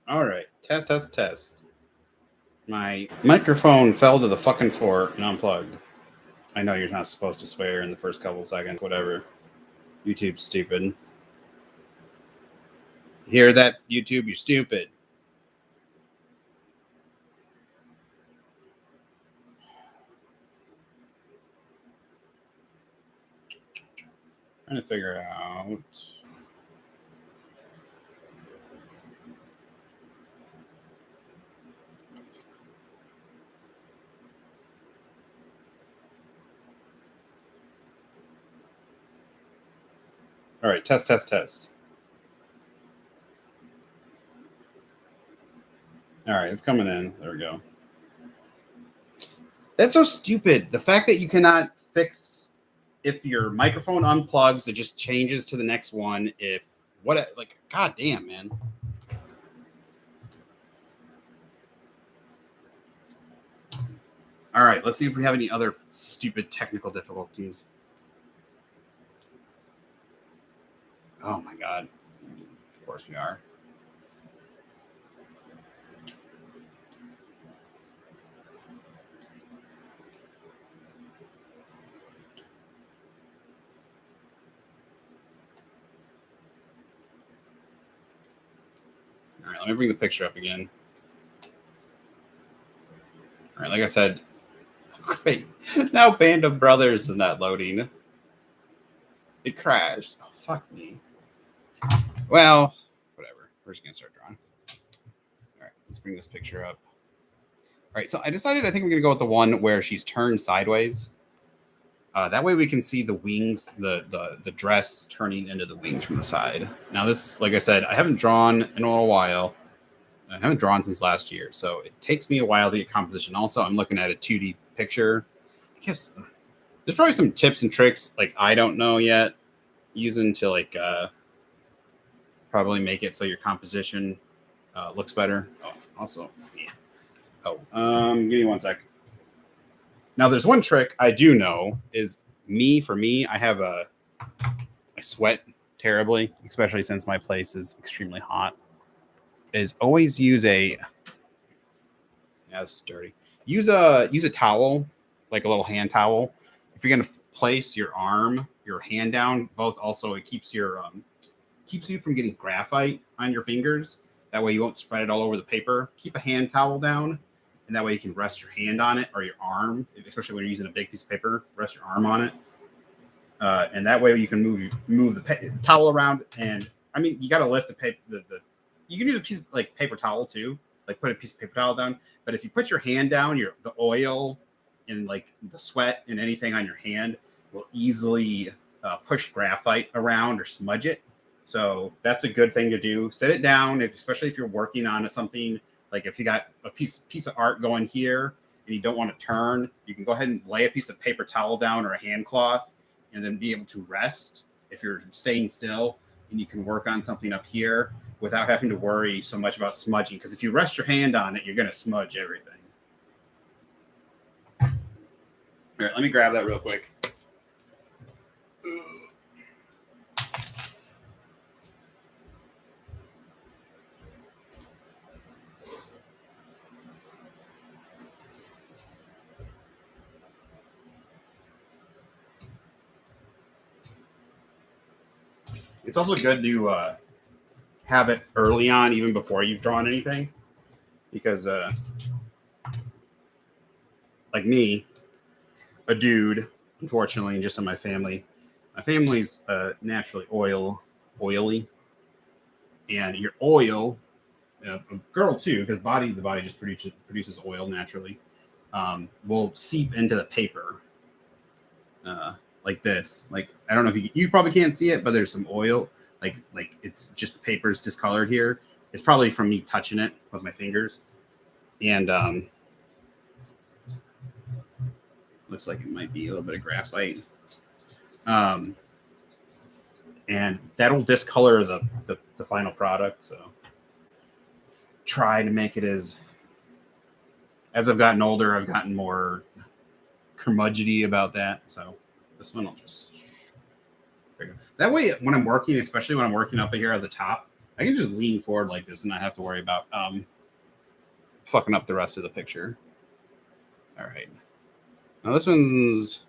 All right. Test, test, test. My microphone fell to the fucking floor and unplugged. I know you're not supposed to swear in the first couple seconds, whatever. YouTube's stupid. Hear that, YouTube? You're stupid. Trying to figure out. All right, test, test, test. All right, it's coming in. There we go. That's so stupid. The fact that you cannot fix if your microphone unplugs, it just changes to the next one. If what, like, goddamn, man. All right, let's see if we have any other stupid technical difficulties. Oh my god. Of course we are. All right, let me bring the picture up again. All right, like I said, great. Now Band of Brothers is not loading. It crashed. Oh, fuck me. Well, whatever. We're just going to start drawing. All right, let's bring this picture up. All right, so I decided I think we're going to go with the one where she's turned sideways. That way we can see the wings, the dress turning into the wings from the side. Now this, like I said, I haven't drawn in a little while. I haven't drawn since last year, so it takes me a while to get composition. Also, I'm looking at a 2D picture. I guess there's probably some tips and tricks like I don't know yet using to like probably make it so your composition looks better. Oh, also, yeah. Give me one sec. Now, there's one trick I do know is for me, I have I sweat terribly, especially since my place is extremely hot. Is always use yeah, it's dirty. Use a towel, like a little hand towel. If you're gonna place your hand down, both also it keeps you from getting graphite on your fingers. That way you won't spread it all over the paper. Keep a hand towel down, and that way you can rest your hand on it or your arm, especially when you're using a big piece of paper. Rest your arm on it, and that way you can move the towel around. And I mean, you got to lift the paper. You can use a piece of like paper towel too, like put a piece of paper towel down. But if you put your hand down, the oil and like the sweat and anything on your hand will easily push graphite around or smudge it. So that's a good thing to do. Set it down, especially if you're working on something. Like if you got a piece of art going here and you don't want to turn, you can go ahead and lay a piece of paper towel down or a hand cloth and then be able to rest if you're staying still, and you can work on something up here without having to worry so much about smudging. Because if you rest your hand on it, you're going to smudge everything. All right, let me grab that real quick. It's also good to have it early on, even before you've drawn anything, because like me, a dude, unfortunately, just in my family's naturally oily, and your oil, a girl too, because the body just produces oil naturally, will seep into the paper. Like this. Like I don't know if you probably can't see it, but there's some oil. Like it's just the paper's discolored here. It's probably from me touching it with my fingers. And looks like it might be a little bit of graphite. And that'll discolor the final product. So try to make it as I've gotten older, I've gotten more curmudgeony about that. So this one will just that way when I'm working, especially when I'm working up here at the top, I can just lean forward like this and not have to worry about fucking up the rest of the picture. All right. Now this one's...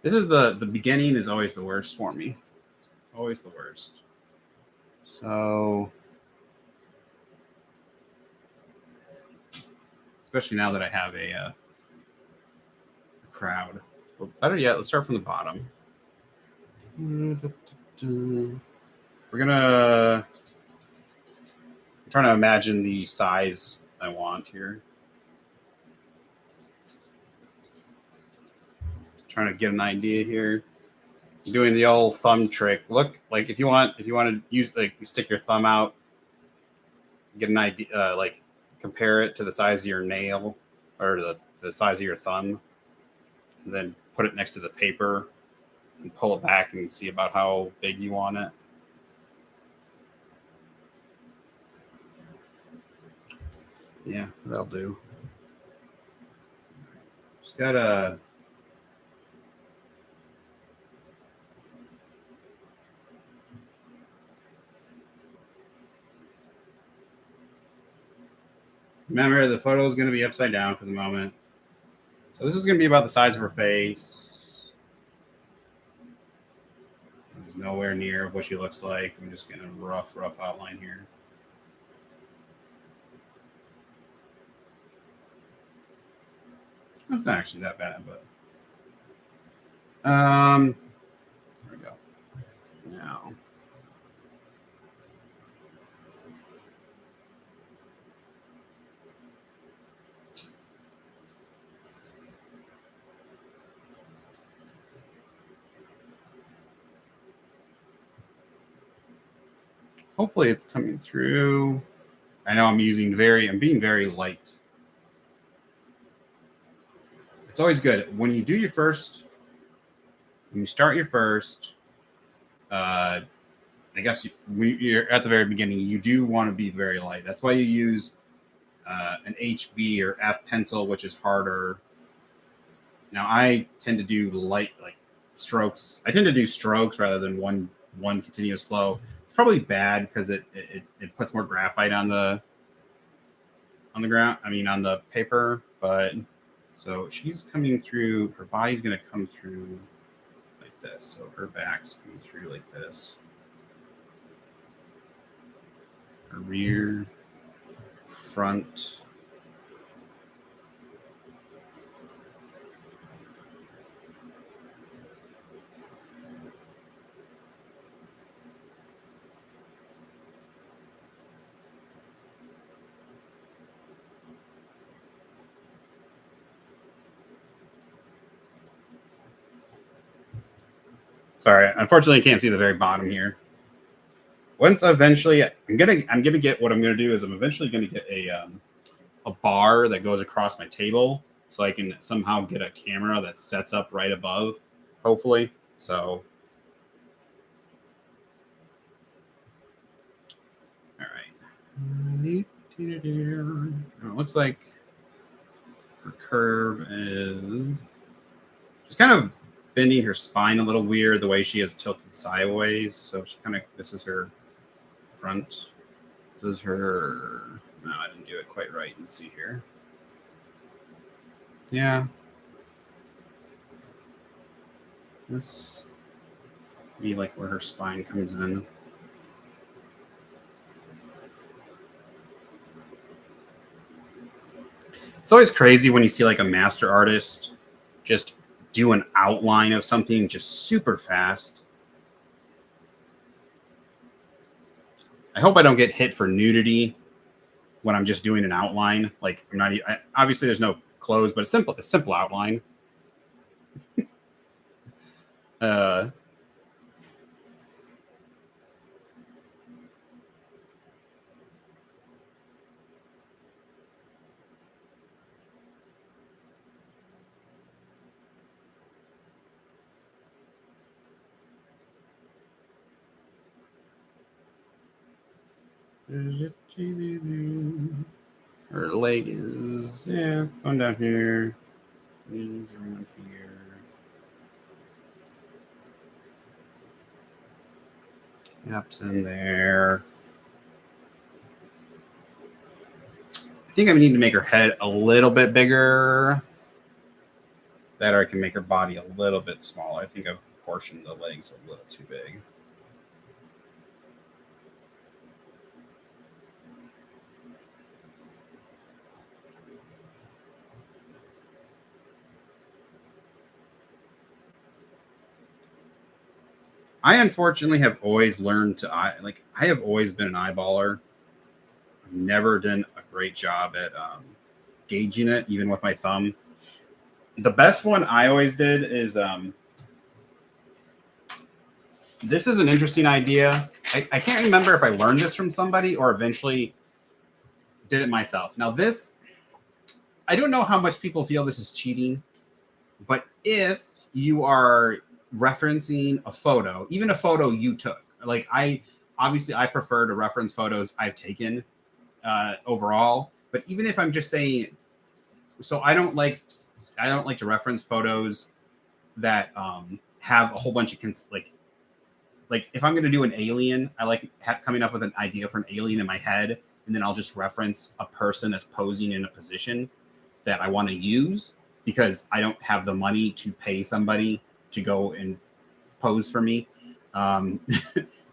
This is the beginning is always the worst for me. Always the worst. So... Especially now that I have a crowd. Well, better yet, let's start from the bottom. We're gonna... I'm trying to imagine the size I want here. Trying to get an idea here. Doing the old thumb trick. Look, like if you want to use, like, you stick your thumb out, get an idea, like compare it to the size of your nail or the size of your thumb, and then put it next to the paper and pull it back and see about how big you want it. Yeah, that'll do. Just gotta... Remember, the photo is going to be upside down for the moment. So this is going to be about the size of her face. It's nowhere near what she looks like. I'm just getting a rough outline here. That's not actually that bad, but... there we go. Now... Hopefully it's coming through. I know I'm being very light. It's always good when you do your first, when you start your first, I guess you're at the very beginning, you do want to be very light. That's why you use an HB or F pencil, which is harder. Now I tend to do light, like strokes. I tend to do strokes rather than one continuous flow. It's probably bad because it puts more graphite on the ground. I mean, on the paper. But so she's coming through. Her body's going to come through like this. So her back's coming through like this. Her rear, front. Sorry, unfortunately, I can't see the very bottom here. Once eventually, I'm gonna get what I'm gonna do is I'm eventually gonna get a bar that goes across my table, so I can somehow get a camera that sets up right above, hopefully. So, all right. It looks like her curve is just kind of bending her spine a little weird, the way she is tilted sideways. So she kind of, this is her front. This is her, no, I didn't do it quite right. Let's see here. Yeah. This be like where her spine comes in. It's always crazy when you see like a master artist just do an outline of something just super fast. I hope I don't get hit for nudity when I'm just doing an outline. Like I'm not, obviously there's no clothes, but a simple outline. Her leg is, yeah, it's going down here. Knees around here. Gaps in there. I think I need to make her head a little bit bigger. That or I can make her body a little bit smaller. I think I've portioned the legs a little too big. I unfortunately have always learned to I have always been an eyeballer. I've never done a great job at gauging it, even with my thumb. The best one I always did is this is an interesting idea. I can't remember if I learned this from somebody or eventually did it myself. Now this, I don't know how much people feel this is cheating, but if you are referencing a photo, even a photo you took, like I prefer to reference photos I've taken overall, but even if I'm just saying, so I don't like to reference photos that have a whole bunch of like if I'm going to do an alien, I like coming up with an idea for an alien in my head, and then I'll just reference a person that's posing in a position that I want to use because I don't have the money to pay somebody to go and pose for me.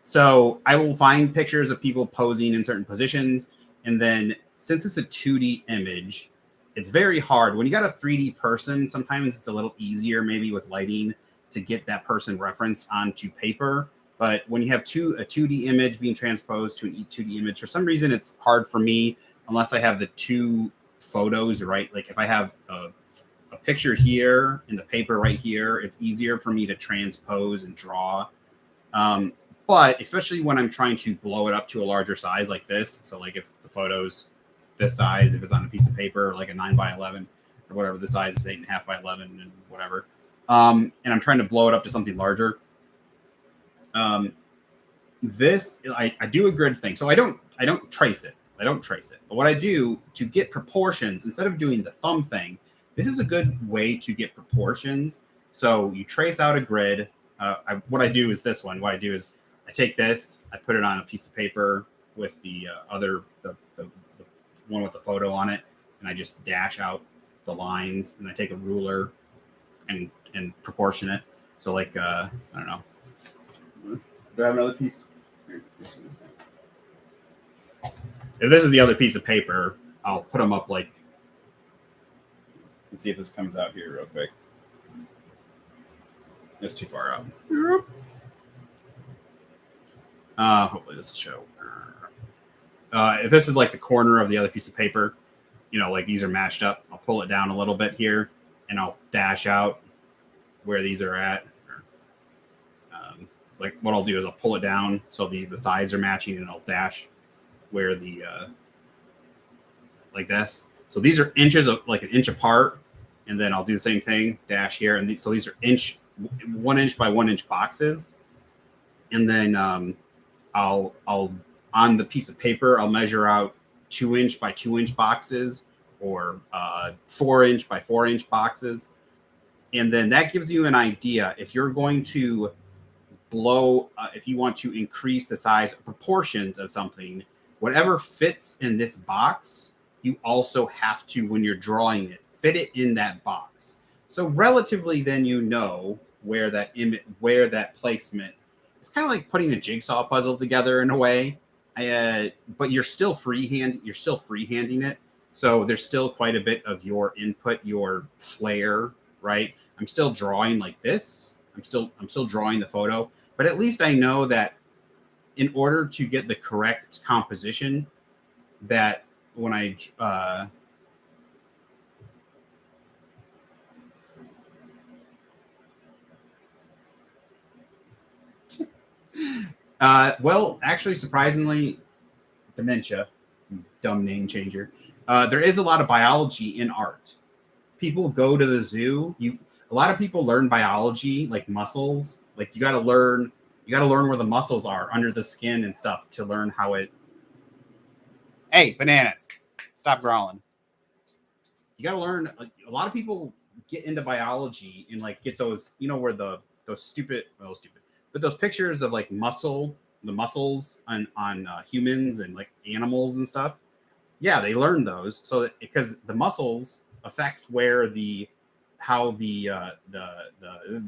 So I will find pictures of people posing in certain positions, and then since it's a 2D image, it's very hard. When you got a 3D person, sometimes it's a little easier maybe with lighting to get that person referenced onto paper. But when you have a 2D image being transposed to an 2D image, for some reason it's hard for me unless I have the two photos right. Like if I have a picture here and the paper right here, it's easier for me to transpose and draw. But especially when I'm trying to blow it up to a larger size like this. So like if the photo's this size, if it's on a piece of paper, like a 9x11 or whatever the size is, 8.5 by 11 and whatever. And I'm trying to blow it up to something larger. This I do a grid thing, so I don't trace it. But what I do to get proportions, instead of doing the thumb thing, this is a good way to get proportions. So you trace out a grid. What I do is this one. What I do is I take this, I put it on a piece of paper with the the one with the photo on it, and I just dash out the lines, and I take a ruler and proportion it. So like I don't know. Do I have another piece? Here, if this is the other piece of paper, I'll put them up like. Let's see if this comes out here real quick. It's too far out. Hopefully this will show. If this is like the corner of the other piece of paper, you know, like these are matched up, I'll pull it down a little bit here, and I'll dash out where these are at. Like what I'll do is I'll pull it down so the sides are matching, and I'll dash where the like this. So these are inches of like an inch apart, and then I'll do the same thing, dash here, and so these are 1 inch by 1 inch boxes, and then I'll on the piece of paper I'll measure out 2 inch by 2 inch boxes or 4 inch by 4 inch boxes, and then that gives you an idea if you're going to blow if you want to increase the size proportions of something, whatever fits in this box, you also have to, when you're drawing it, fit it in that box. So relatively then you know where that placement, it's kind of like putting a jigsaw puzzle together in a way, but you're still freehanding it. So there's still quite a bit of your input, your flair, right? I'm still drawing like this. I'm still drawing the photo, but at least I know that in order to get the correct composition, that when I well, actually, surprisingly, dementia, dumb name changer. There is a lot of biology in art. People go to the zoo. A lot of people learn biology, like muscles. Like you got to learn where the muscles are under the skin and stuff to learn how it. Hey, bananas! Stop growling. You got to learn. Like, a lot of people get into biology and like get those, you know, where those stupid, but those pictures of like muscle muscles on humans and like animals and stuff. Yeah, they learned those because the muscles affect where how the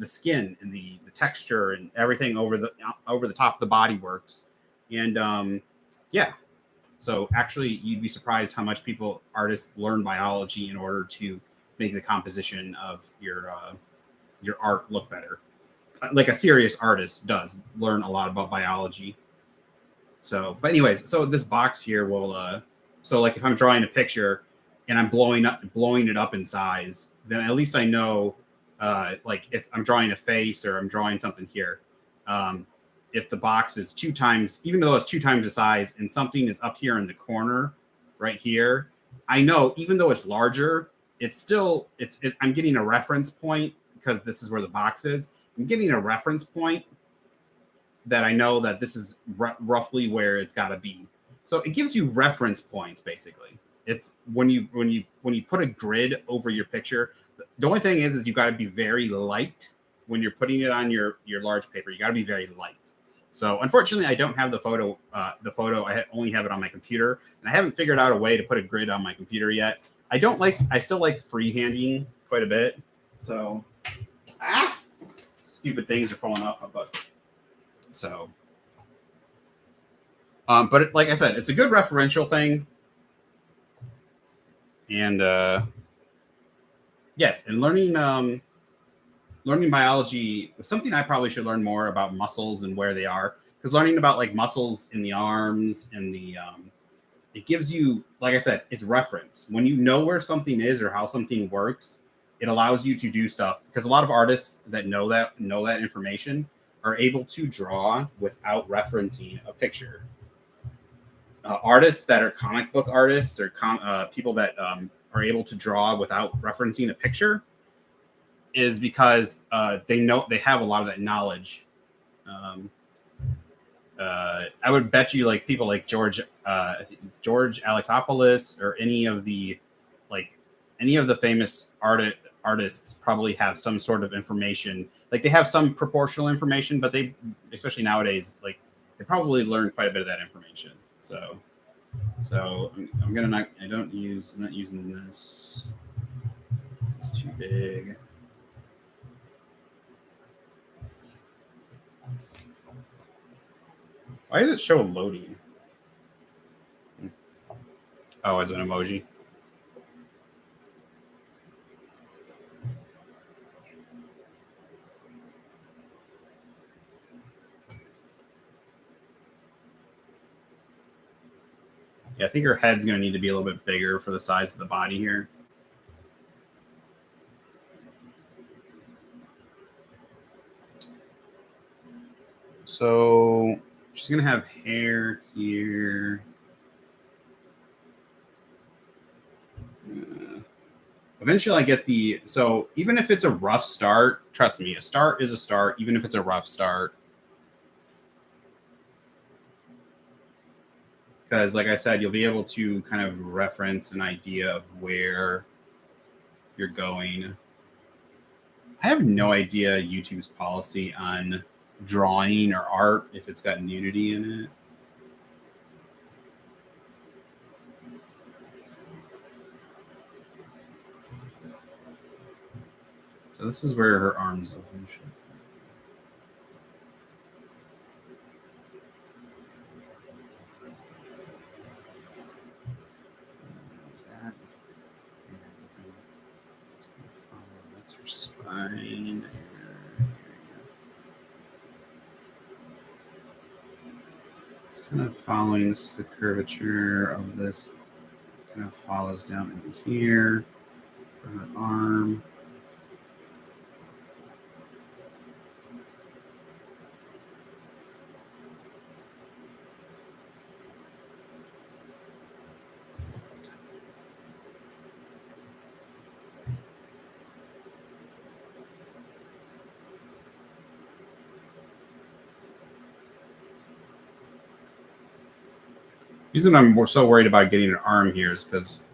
skin and the texture and everything over the top of the body works. And yeah, so actually you'd be surprised how much artists learn biology in order to make the composition of your art look better. Like a serious artist does learn a lot about biology. So, but anyways, so this box here will so like if I'm drawing a picture and I'm blowing it up in size, then at least I know like if I'm drawing a face or I'm drawing something here, if the box is 2 times, even though it's 2 times the size and something is up here in the corner right here, I know even though it's larger, it's still I'm getting a reference point because this is where the box is. I'm getting a reference point that I know that this is roughly where it's got to be. So it gives you reference points basically. It's when you put a grid over your picture. The only thing is you got to be very light when you're putting it on your large paper. You got to be very light. So unfortunately, I don't have the photo. I only have it on my computer, and I haven't figured out a way to put a grid on my computer yet. I still like freehanding quite a bit. So, stupid things are falling off my butt. So, but like I said, it's a good referential thing. And yes, and learning biology is something I probably should learn more about muscles and where they are. Because learning about like muscles in the arms and it gives you, like I said, it's reference. When you know where something is or how something works, it allows you to do stuff. Because a lot of artists that know that information are able to draw without referencing a picture. Artists that are comic book artists or people that are able to draw without referencing a picture is because they have a lot of that knowledge. I would bet you like people like George Alexopoulos or any of the famous artists probably have some sort of information. Like they have some proportional information, but they, especially nowadays, like they probably learn quite a bit of that information. So I'm not using this. This is too big. Why does it show loading? Oh, as an emoji. Yeah, I think her head's going to need to be a little bit bigger for the size of the body here. So she's going to have hair here. Eventually I get so even if it's a rough start, trust me, a start is a start, even if it's a rough start. Because like I said, you'll be able to kind of reference an idea of where you're going. I have no idea YouTube's policy on drawing or art if it's got nudity in it. So this is where her arms eventually. That's her spine. It's kind of following. This is the curvature of this. Kind of follows down into here. Her arm. The reason I'm so worried about getting an arm here is because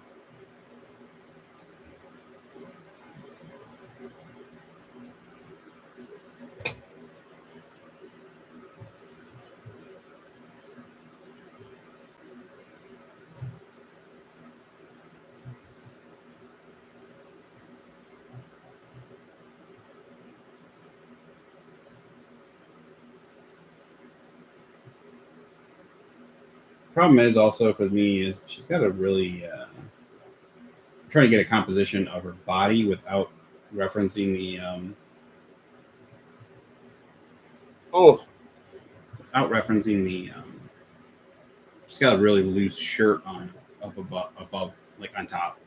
Problem is also for me is she's got a really I'm trying to get a composition of her body without referencing the without referencing the she's got a really loose shirt on up above like on top.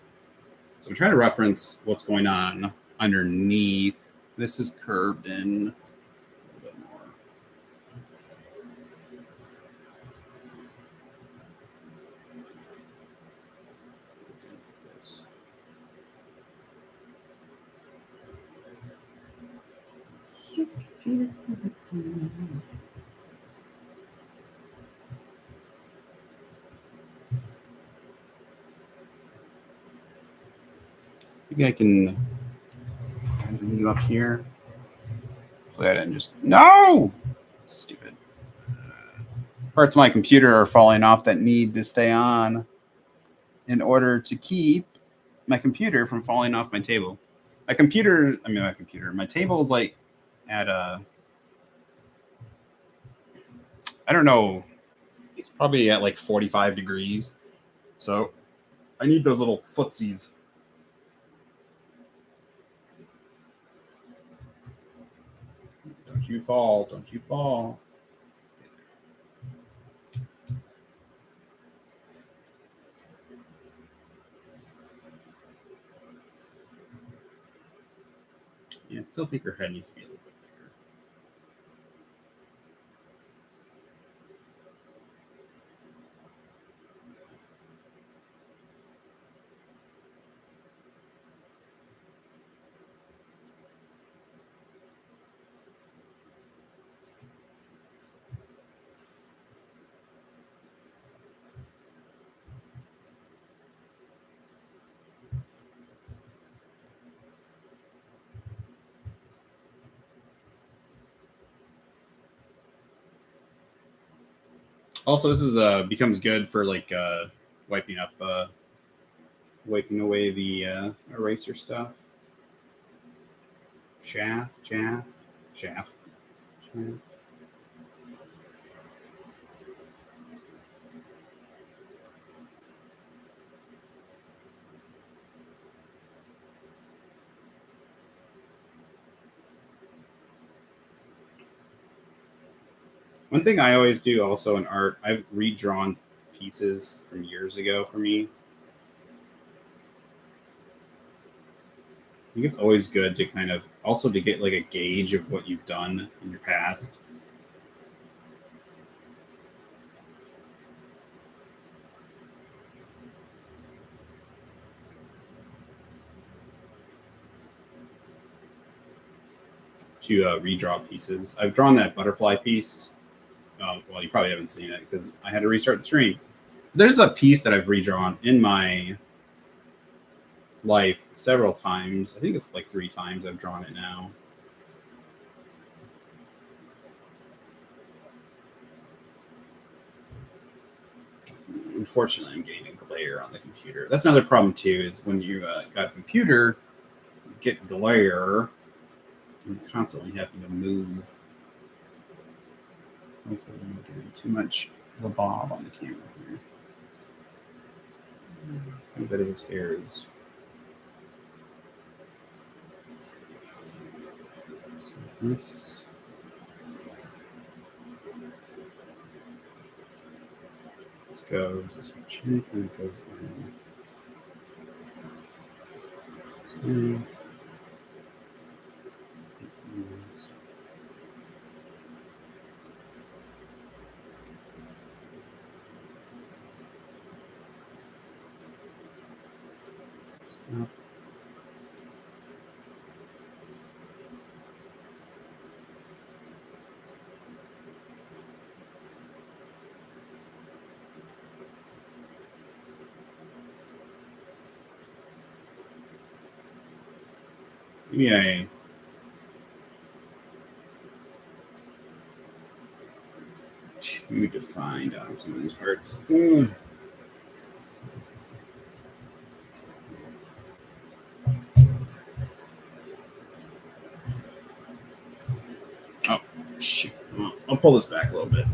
So I'm trying to reference what's going on underneath. This is curved in a little bit more. Maybe I can bring you up here. Hopefully I didn't just no. Stupid. Parts of my computer are falling off that need to stay on in order to keep my computer from falling off my table. My table is like at a, I don't know, it's probably at like 45 degrees. So I need those little footsies. Don't you fall, don't you fall. Yeah, I still think her head needs to be a little bit bigger. Also, this is becomes good for like wiping away the eraser stuff. Shaft. One thing I always do also in art, I've redrawn pieces from years ago for me. I think it's always good to kind of also to get like a gauge of what you've done in your past. To redraw pieces. I've drawn that butterfly piece. Well, you probably haven't seen it because I had to restart the stream. There's a piece that I've redrawn in my life several times. I think it's like 3 times I've drawn it now. Unfortunately, I'm getting a glare on the computer. That's another problem too. Is when you got a computer, you get glare. You're constantly having to move. Hopefully, I'm not getting too much of a bob on the camera here. I bet his hair is. So this. This goes. This chin kind of goes in. So, maybe I too defined on some of these parts. Oh, shoot. I'll pull this back a little bit.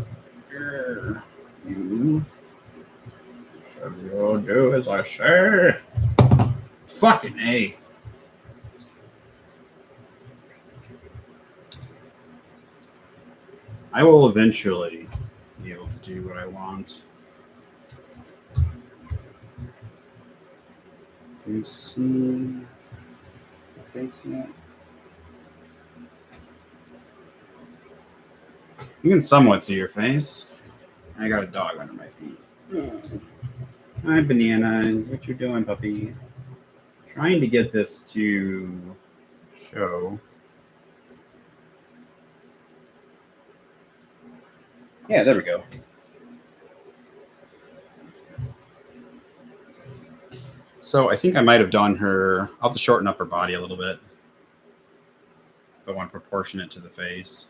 You'll do as I say. Fucking A. I will eventually be able to do what I want. Can you see the face yet? You can somewhat see your face. I got a dog under my feet. Hi, Bananas. What you doing, puppy? Trying to get this to show. Yeah, there we go. So I think I might have done her. I'll have to shorten up her body a little bit. I want to proportion it to the face.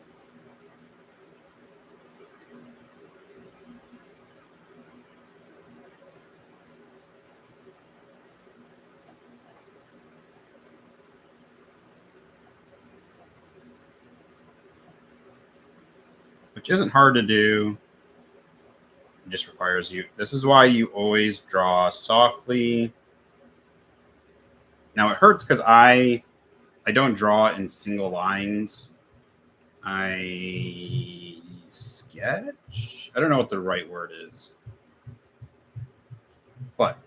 Which isn't hard to do. It just requires you. This is why you always draw softly. Now it hurts because I don't draw in single lines. I sketch. I don't know what the right word is. But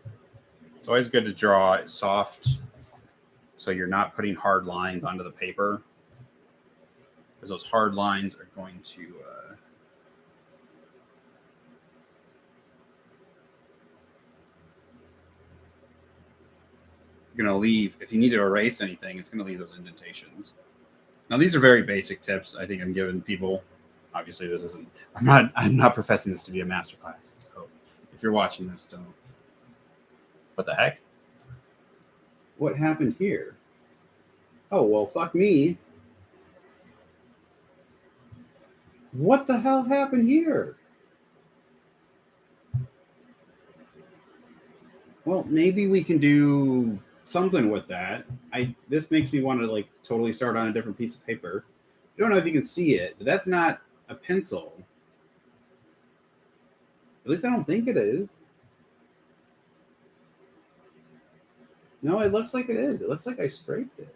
it's always good to draw it soft so you're not putting hard lines onto the paper. Because those hard lines are going to leave, if you need to erase anything, it's going to leave those indentations. Now, these are very basic tips I think I'm giving people. Obviously, this isn't, I'm not professing this to be a masterclass. So if you're watching this, don't. What the heck? What happened here? Oh, well, fuck me. What the hell happened here? Well, maybe we can do something with that. This makes me want to like totally start on a different piece of paper. I don't know if you can see it, but that's not a pencil. At least I don't think it is. No, it looks like it is. It looks like I scraped it.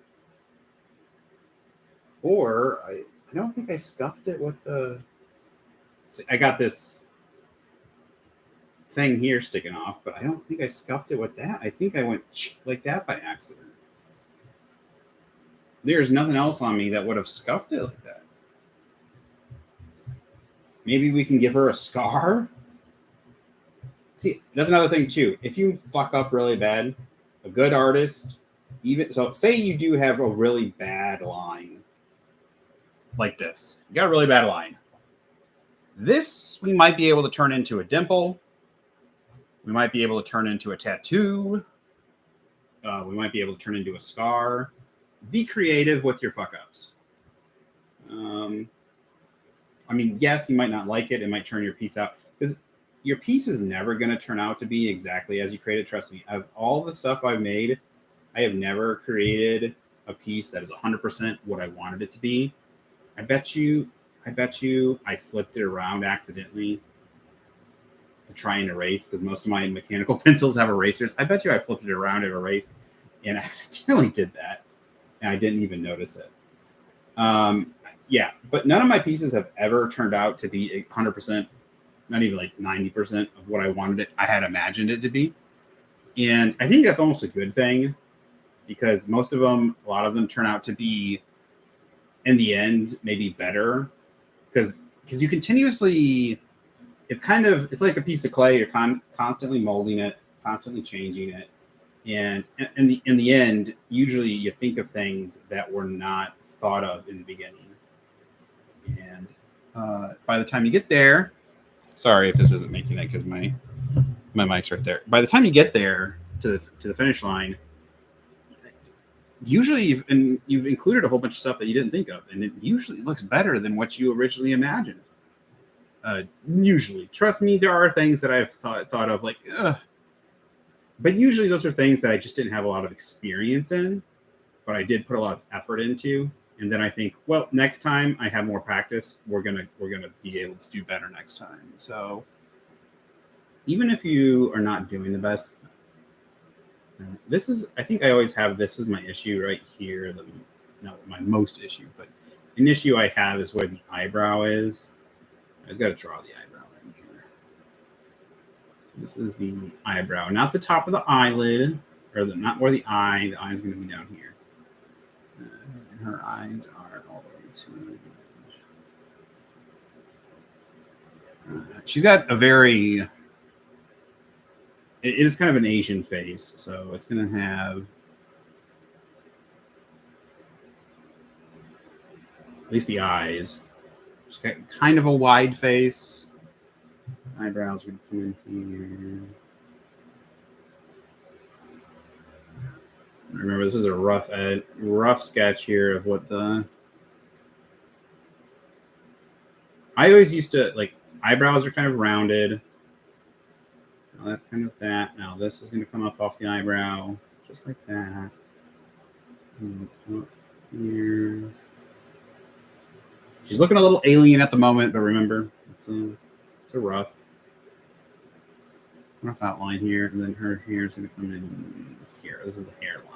Or I don't think I scuffed it with the... I got this thing here sticking off, but I don't think I scuffed it with that. I think I went like that by accident. There's nothing else on me that would have scuffed it like that. Maybe we can give her a scar? See, that's another thing too. If you fuck up really bad, a good artist, even so, say you do have a really bad line like this. You got a really bad line. This we might be able to turn into a dimple. We might be able to turn into a tattoo. We might be able to turn into a scar. Be creative with your fuck ups. I mean, yes, you might not like it. It might turn your piece out because your piece is never going to turn out to be exactly as you created. Trust me. Of all the stuff I've made, I have never created a piece that is 100% what I wanted it to be. I bet you I flipped it around accidentally to try and erase because most of my mechanical pencils have erasers. I bet you I flipped it around and erased and accidentally did that. And I didn't even notice it. Yeah, but none of my pieces have ever turned out to be 100%, not even like 90% of what I wanted it. I had imagined it to be. And I think that's almost a good thing because most of them, a lot of them turn out to be, in the end, maybe better. Because you continuously, it's like a piece of clay. You're constantly molding it, constantly changing it. And in the end, usually you think of things that were not thought of in the beginning. And by the time you get there, sorry if this isn't making it because my mic's right there. By the time you get there to the finish line, usually you've included a whole bunch of stuff that you didn't think of, and it usually looks better than what you originally imagined. Usually, trust me, there are things that I've thought of like, but usually those are things that I just didn't have a lot of experience in, but I did put a lot of effort into. And then I think, well, next time I have more practice, we're gonna be able to do better next time. So even if you are not doing the best, this is, I think I always have, this is my issue right here. Not my most issue, but an issue I have is where the eyebrow is. I just got to draw the eyebrow in here. This is the eyebrow, not the top of the eyelid, or not where the eye. The eye is going to be down here. Her eyes are all the way to. She's got a very. It is kind of an Asian face, so it's going to have. At least the eyes. She's got kind of a wide face. Eyebrows would come in here. Remember, this is a rough sketch here of what the. I always used to like eyebrows are kind of rounded. Now that's kind of that. Now this is going to come up off the eyebrow, just like that. And up here. She's looking a little alien at the moment, but remember, it's a rough outline here, and then her hair is going to come in here. This is the hairline.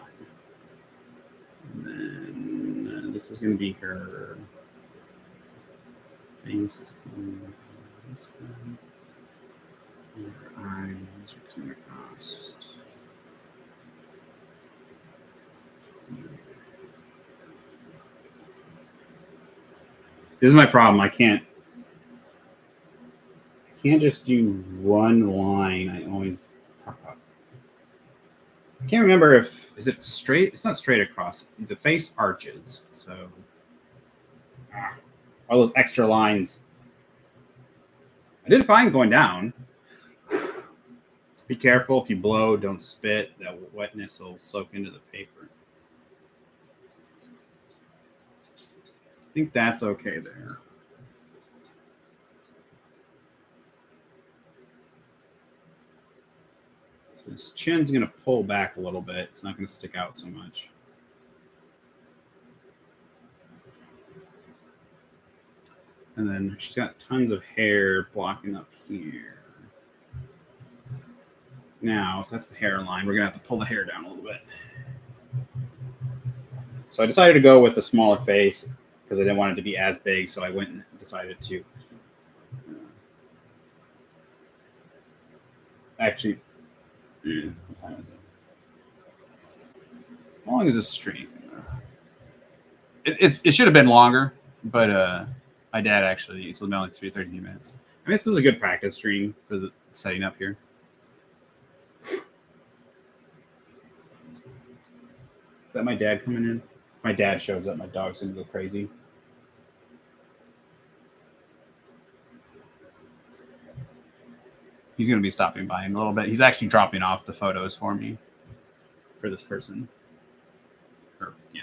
And then this is going to be her face. Is coming this way. And her eyes are coming across. This is my problem. I can't just do one line. I always fuck up. I can't remember is it straight? It's not straight across. The face arches. So all those extra lines. I did fine going down. Be careful if you blow, don't spit. That wetness will soak into the paper. I think that's okay there. So his chin's going to pull back a little bit. It's not going to stick out so much. And then she's got tons of hair blocking up here. Now, if that's the hairline, we're going to have to pull the hair down a little bit. So I decided to go with a smaller face because I didn't want it to be as big. So I went and decided to actually. What time is it? How long is this stream? It should have been longer, but my dad actually, it's only 13 minutes. I mean, this is a good practice stream for the setting up here. Is that my dad coming in? My dad shows up, my dog's gonna go crazy. He's gonna be stopping by in a little bit. He's actually dropping off the photos for me for this person. Yeah.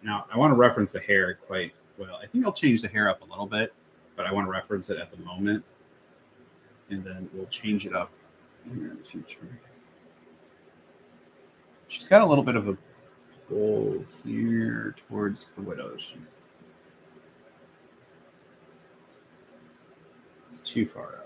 Now, I want to reference the hair quite well. I think I'll change the hair up a little bit, but I want to reference it at the moment. And then we'll change it up here in the future. She's got a little bit of a pull here towards the widows. It's too far out.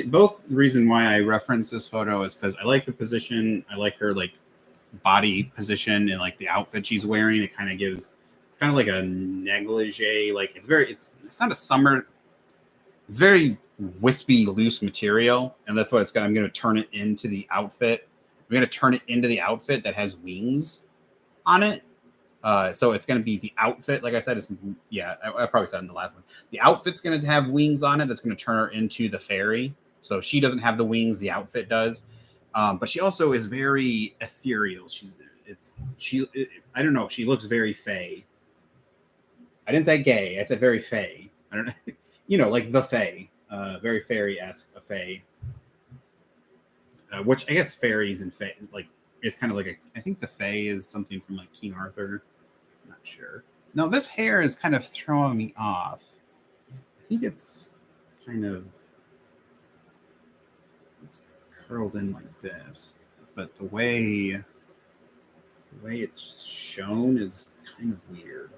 Both the reason why I reference this photo is because I like the position. I like her like body position and like the outfit she's wearing. It kind of gives, it's kind of like a negligee. Like it's not a summer. It's very wispy, loose material, and that's what it's got. I'm going to turn it into the outfit. I'm going to turn it into the outfit that has wings on it. So it's going to be the outfit. Like I said, I probably said in the last one. The outfit's going to have wings on it. That's going to turn her into the fairy. So she doesn't have the wings. The outfit does. But she also is very ethereal. I don't know. She looks very fey. I didn't say gay. I said very fey. I don't know. Like the fey. Very fairy-esque, a fey. Which I guess fairies and fey, like, it's kind of like I think the fey is something from like King Arthur. I'm not sure. No, this hair is kind of throwing me off. I think it's kind of curled in like this, but the way it's shown is kind of weird.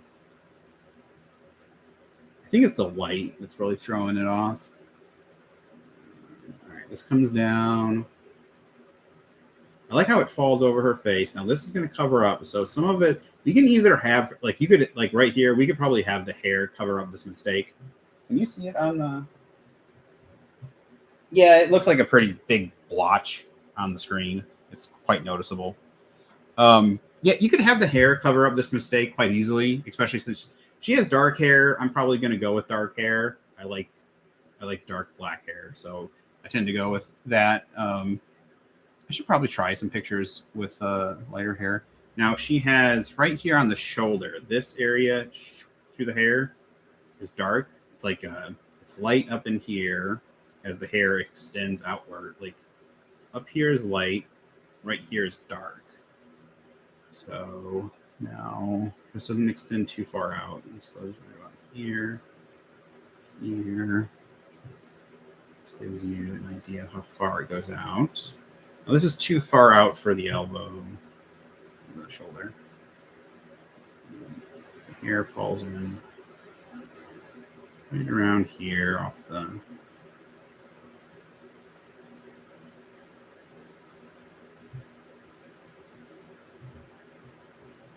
I think it's the light that's really throwing it off. All right, this comes down. I like how it falls over her face. Now this is going to cover up. So some of it, you can either have, like, you could, like right here, we could probably have the hair cover up this mistake. Can you see it on the? Yeah, it looks like a pretty big blotch on the screen. It's quite noticeable. Yeah, you could have the hair cover up this mistake quite easily, especially since she has dark hair. I'm probably going to go with dark hair. I like dark black hair, so I tend to go with that. I should probably try some pictures with lighter hair. Now she has right here on the shoulder, this area through the hair is dark. It's like it's light up in here as the hair extends outward. Like up here is light, right here is dark. So now this doesn't extend too far out. This goes right about here, here. This gives you an idea of how far it goes out. Now, this is too far out for the elbow or the shoulder. The hair falls in right around here off the.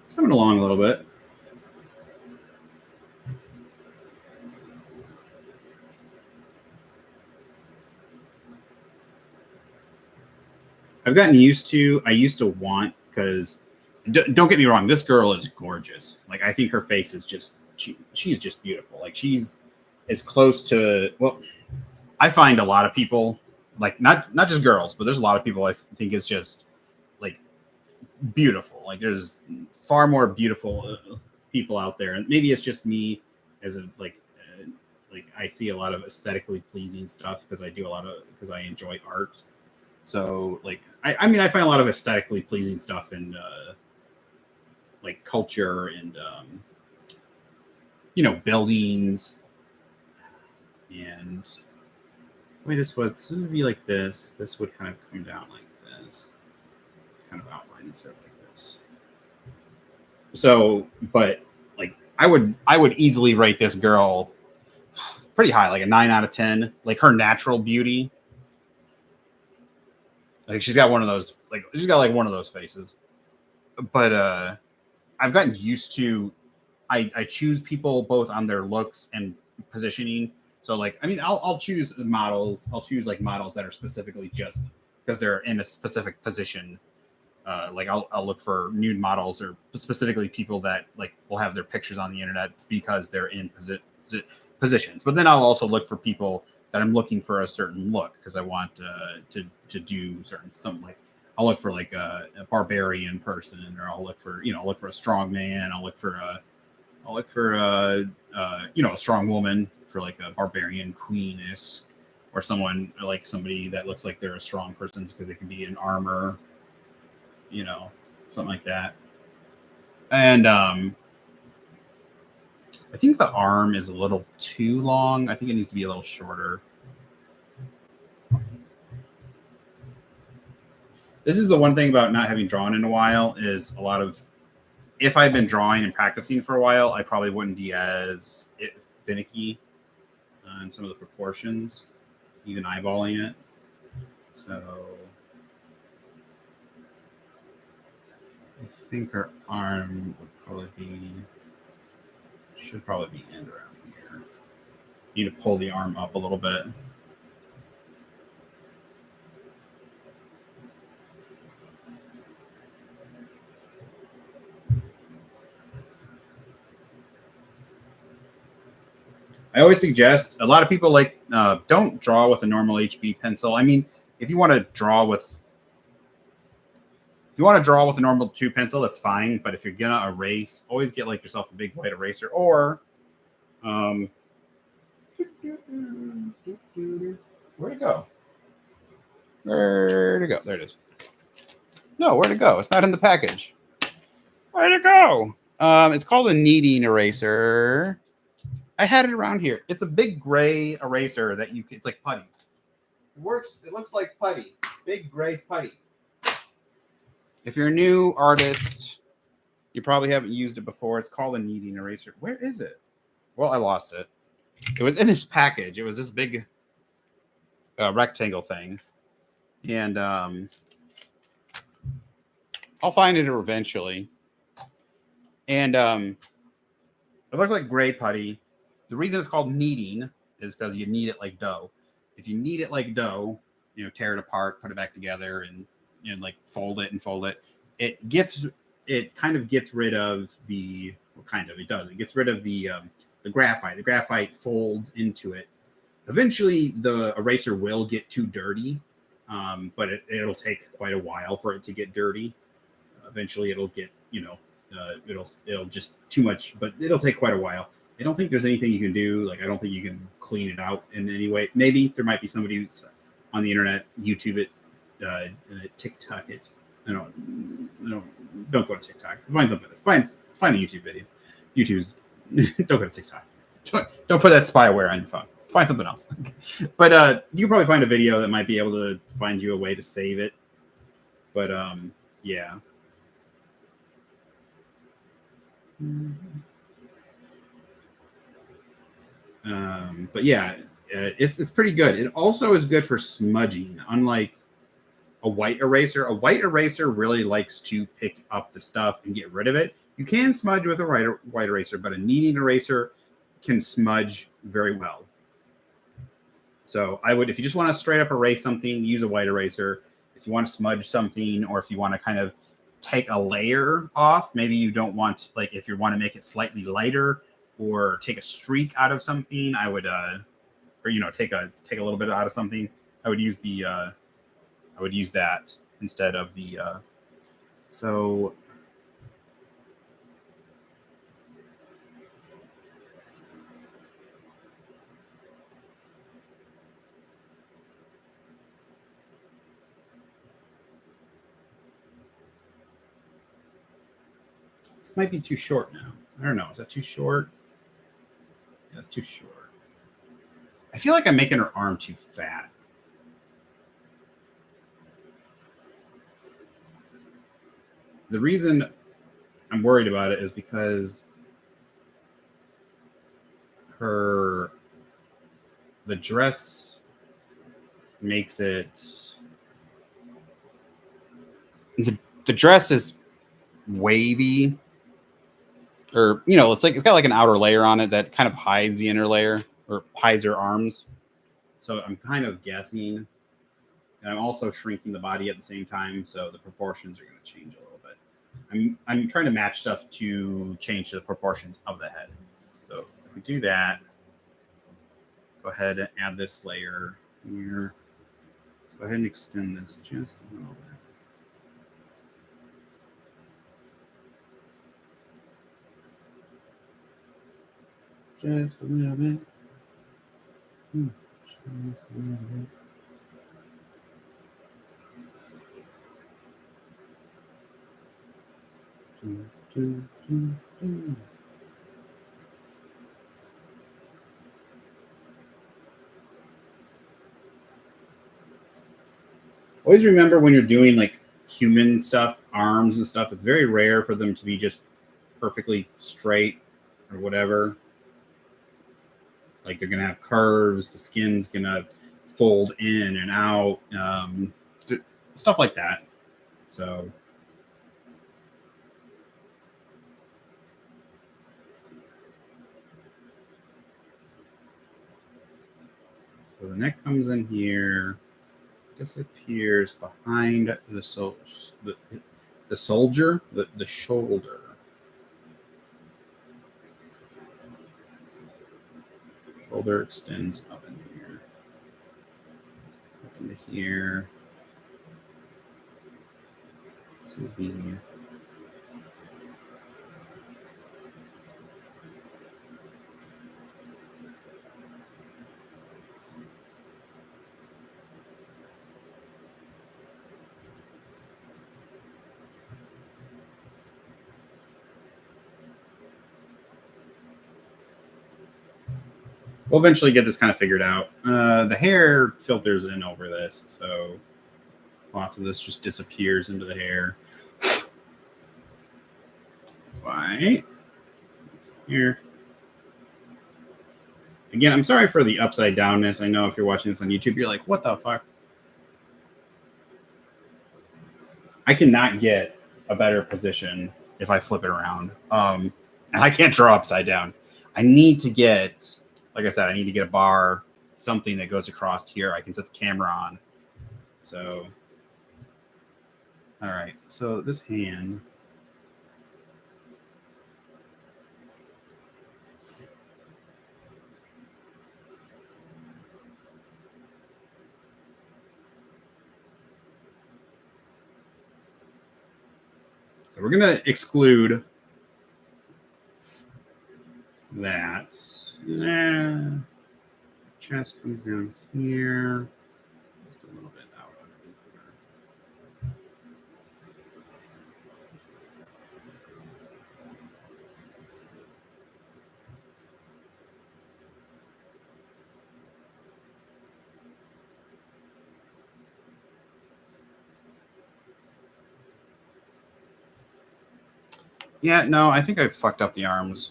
It's coming along a little bit. I've gotten used to, I used to want, because don't get me wrong, this girl is gorgeous. Like, I think her face is just, she's just beautiful. Like, she's as close to, well, I find a lot of people, like, not just girls, but there's a lot of people I think is just, like, beautiful. Like, there's far more beautiful people out there. And maybe it's just me as a, like I see a lot of aesthetically pleasing stuff because because I enjoy art. So, like, I mean, I find a lot of aesthetically pleasing stuff in, like, culture and, buildings. And the way this would be like this. This would kind of come down like this, kind of outline instead of like this. So, but, like, I would easily rate this girl pretty high, like a 9 out of 10. Like, her natural beauty. Like, she's got one of those, like, she's got like one of those faces. But I've gotten used to, I choose people both on their looks and positioning. So, like, I mean, I'll choose models. I'll choose, like, models that are specifically just because they're in a specific position. Like, I'll look for nude models or specifically people that, like, will have their pictures on the internet because they're in positions. But then I'll also look for people that I'm looking for a certain look because I want to do something like I'll look for like a barbarian person, or I'll look for a strong man. I'll look for a strong woman for like a barbarian queen-esque, or somebody that looks like they're a strong person because they can be in armor, something like that. And I think the arm is a little too long. I think it needs to be a little shorter. This is the one thing about not having drawn in a while is a lot of, if I've been drawing and practicing for a while, I probably wouldn't be as finicky in some of the proportions, even eyeballing it. So I think her arm should probably be end around here. You need to pull the arm up a little bit. I always suggest, a lot of people don't draw with a normal HB pencil. I mean, if you want to draw with, you want to draw with a normal 2 pencil, that's fine. But if you're gonna erase, always get like yourself a big white eraser, or where'd it go? Where'd it go? There it is. No, where'd it go? It's not in the package. Where'd it go? It's called a kneading eraser. I had it around here. It's a big gray eraser that it's like putty. It works. It looks like putty. Big gray putty. If you're a new artist, you probably haven't used it before. It's called a kneading eraser. Where is it? Well, I lost it. It was in this package. It was this big rectangle thing. And I'll find it eventually. And it looks like gray putty. The reason it's called kneading is because you knead it like dough. If you knead it like dough, tear it apart, put it back together, and like fold it. It kind of gets rid of the It gets rid of the graphite. The graphite folds into it. Eventually, the eraser will get too dirty, but it'll take quite a while for it to get dirty. Eventually, it'll get it'll just too much, but it'll take quite a while. I don't think there's anything you can do. Like, I don't think you can clean it out in any way. Maybe there might be somebody who's on the internet, YouTube it, TikTok it. Don't go to TikTok. Find something. Find a YouTube video. YouTube's don't go to TikTok. Don't put that spyware on your phone. Find something else. But you can probably find a video that might be able to find you a way to save it. But yeah. But yeah, it's pretty good. It also is good for smudging, unlike a white eraser. A white eraser really likes to pick up the stuff and get rid of it. You can smudge with a white eraser, but a kneading eraser can smudge very well. So I would, if you just want to straight up erase something, use a white eraser. If you want to smudge something, or if you want to kind of take a layer off, maybe you don't want, like, if you want to make it slightly lighter or take a streak out of something, I would take a little bit out of something, I would use that instead of the so this might be too short now. I don't know. Is that too short? Yeah, that's too short. I feel like I'm making her arm too fat. The reason I'm worried about it is because the dress makes it, the dress is wavy, or it's got like an outer layer on it that kind of hides the inner layer, or hides her arms. So I'm kind of guessing, and I'm also shrinking the body at the same time, so the proportions are going to change a little bit. I'm trying to match stuff to change the proportions of the head. So if we do that, go ahead and add this layer here. Let's go ahead and extend this just a little bit. Just a little bit. Just a little bit. Always remember, when you're doing like human stuff, arms and stuff, it's very rare for them to be just perfectly straight or whatever. Like, they're gonna have curves, the skin's gonna fold in and out, stuff like that. So the neck comes in here, disappears behind the soldier, the shoulder. Shoulder extends up in here, up into here. This is the we'll eventually get this kind of figured out. The hair filters in over this, so lots of this just disappears into the hair. Why? Here. Again, I'm sorry for the upside downness. I know if you're watching this on YouTube, you're like, what the fuck? I cannot get a better position if I flip it around. And I can't draw upside down. I need to get, like I said, I need to get a bar, something that goes across here. I can set the camera on. So, all right. So this hand. So we're going to exclude that. Chest comes down here. Just a little bit out underneath there. Yeah, no, I think I fucked up the arms.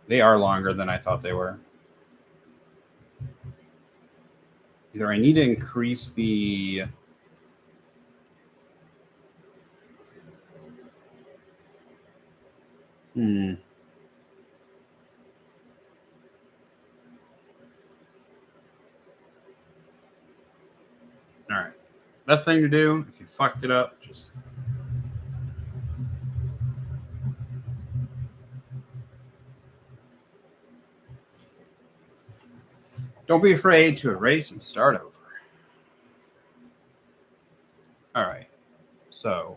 They are longer than I thought they were. Either I need to increase the... All right. Best thing to do, if you fucked it up, just... Don't be afraid to erase and start over. All right. So...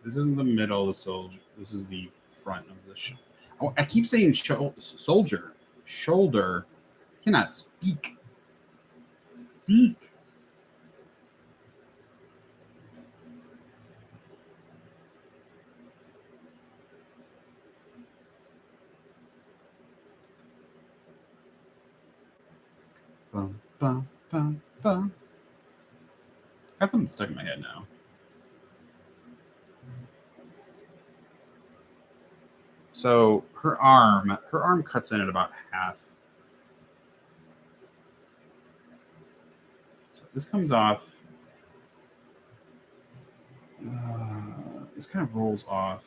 This isn't the middle of the soldier. This is the front of the shoulder. Oh, I keep saying soldier. Shoulder. I cannot speak. Speak. Bum, bum, bum, bum. Got something stuck in my head now. So her arm cuts in at about half. So this comes off. This kind of rolls off.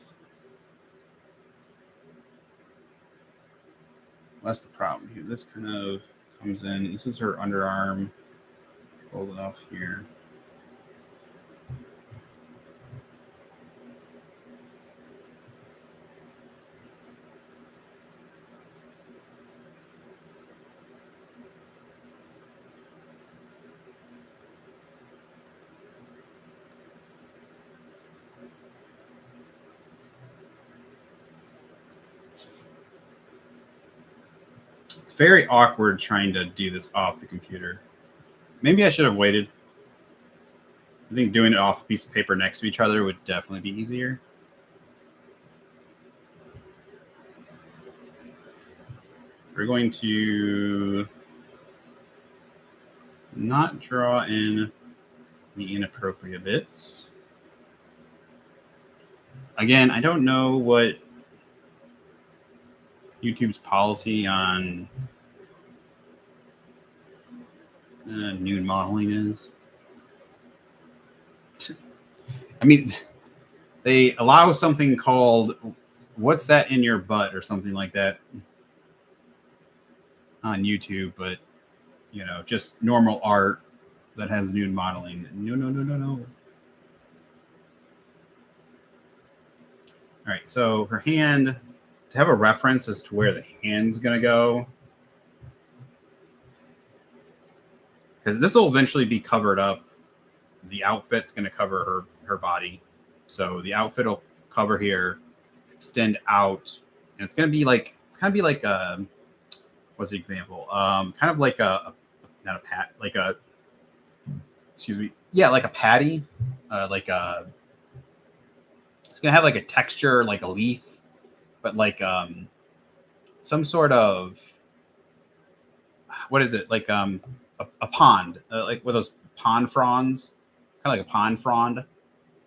That's the problem here. This kind of comes in. This is her underarm. Rolls it off here. It's very awkward trying to do this off the computer. Maybe I should have waited. I think doing it off a piece of paper next to each other would definitely be easier. We're going to not draw in the inappropriate bits. Again, I don't know what YouTube's policy on nude modeling is. I mean, they allow something called "What's That in Your Butt" or something like that on YouTube, but you know, just normal art that has nude modeling. No. All right, so her hand, to have a reference as to where the hand's gonna go, because this will eventually be covered up. The outfit's gonna cover her body, so the outfit will cover here, extend out, and it's gonna be like a, what's the example? Kind of like not a pat, like a, excuse me, yeah, like a patty, like a. It's gonna have like a texture, like a leaf, but like some sort of, what is it, like a pond, like with those pond fronds, kind of like a pond frond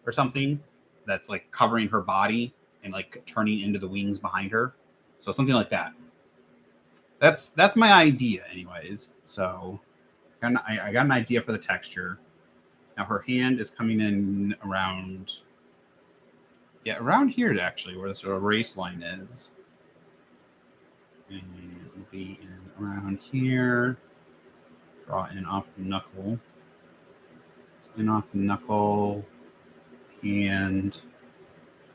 or something that's like covering her body and like turning into the wings behind her. So something like that. That's my idea, anyways. So I got an idea for the texture. Now her hand is coming in around, yeah, around here actually, where the sort of race line is. And it'll be in around here. Draw in off the knuckle. It's in off the knuckle. And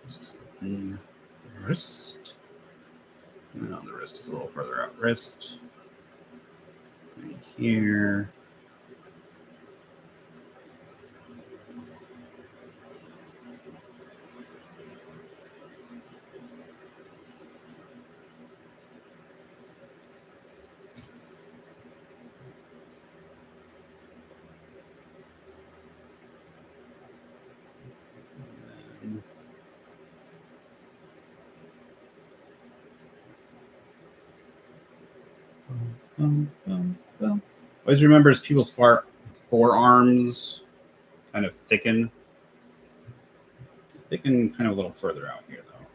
this is the wrist. No, the wrist is a little further out. Wrist. Right here. Always remember as people's forearms kind of thicken. Thicken kind of a little further out here, though.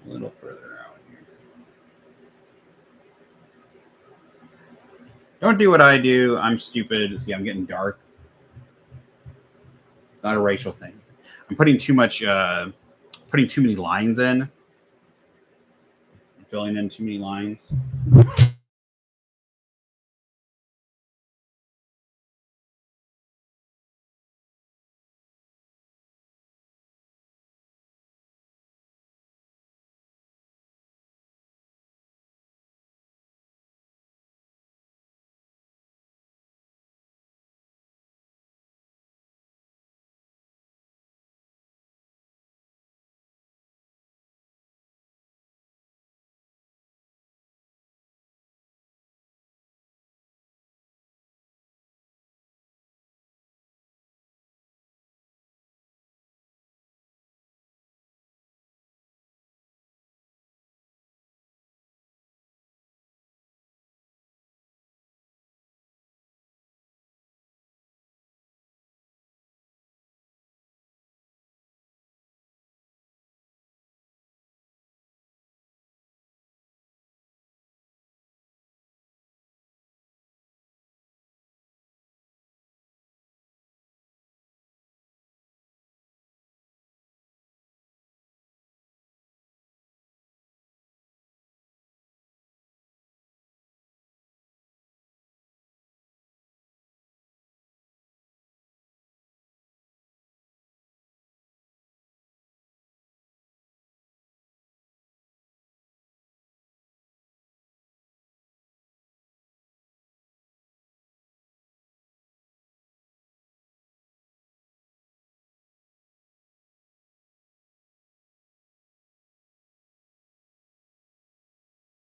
A little further out here. Don't do what I do. I'm stupid. See, I'm getting dark. It's not a racial thing. I'm putting too much, putting too many lines in. I'm filling in too many lines.